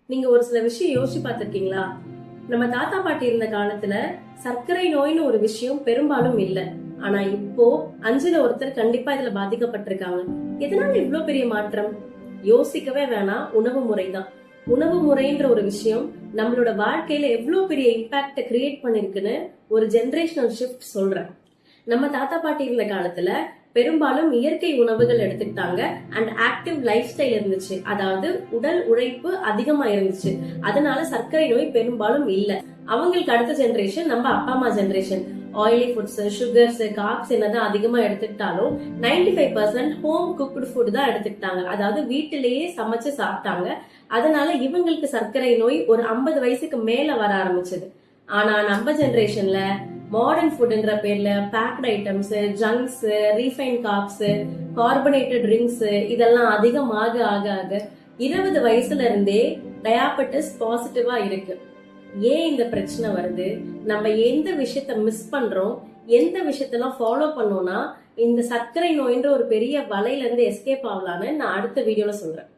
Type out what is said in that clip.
நீங்க ஒரு சில விஷயம் யோசிச்சு பார்த்திருக்கீங்களா? நம்ம தாத்தா பாட்டி இருந்த காலத்துல சர்க்கரை நோய்னு ஒரு விஷயம் பெரும்பாலும் இல்ல. ஆனா இப்போ 5ல ஒருத்தர் கண்டிப்பா இதுல பாதிக்கப்பட்டிருக்காங்க. எதனால இவ்ளோ பெரிய மாற்றம்? யோசிக்கவே வேணாம், உணவு முறைதான். உணவு முறைன்ற ஒரு விஷயம் நம்மளோட வாழ்க்கையில எவ்வளவு பெரிய இம்பாக்ட கிரியேட் பண்ணிருக்குன்னு ஒரு ஜெனரேஷனல் ஷிஃப்ட் சொல்றேன். நம்ம தாத்தா பாட்டி இருந்த காலத்துல பெரும்பாலும் இயற்கை உணவுகள் எடுத்துக்கிட்டாங்க அண்ட் ஆக்டிவ் லைஃப் ஸ்டைல் இருந்துச்சு. அதாவது உடல் உழைப்பு அதிகமா இருந்துச்சு. அதனால சர்க்கரை நோய் பெரும்பாலும் இல்ல. அவங்களுக்கு அடுத்த ஜெனரேஷன் நம்ம அப்பா அம்மா generation. Oily foods, sugars, corps என்னதான் அதிகமா எடுத்துக்கிட்டாலும் 95% ஹோம் குக்டு ஃபுட் தான் எடுத்துக்கிட்டாங்க. அதாவது வீட்டிலேயே சமைச்சு சாப்பிட்டாங்க. அதனால இவங்களுக்கு சர்க்கரை நோய் ஒரு 50 வயசுக்கு மேல வர ஆரம்பிச்சது. ஆனா நம்ம ஜெனரேஷன்ல மாடர்ன் ஃபுட்ங்கிற பேர்ல packed items, junks, refine carbs, carbonated drinks இதெல்லாம் அதிகமாக ஆக ஆக 20 வயசுல இருந்தே டயாபெட்டிஸ் பாசிட்டிவா இருக்கு. ஏன் இந்த பிரச்சனை வருது? நம்ம எந்த விஷயத்த மிஸ் பண்றோம்? எந்த விஷயத்தெல்லாம் ஃபாலோ பண்ணோம்னா இந்த சர்க்கரை நோய்ன்ற ஒரு பெரிய வலையில இருந்து எஸ்கேப் ஆகலான்னு நான் அடுத்த வீடியோல சொல்றேன்.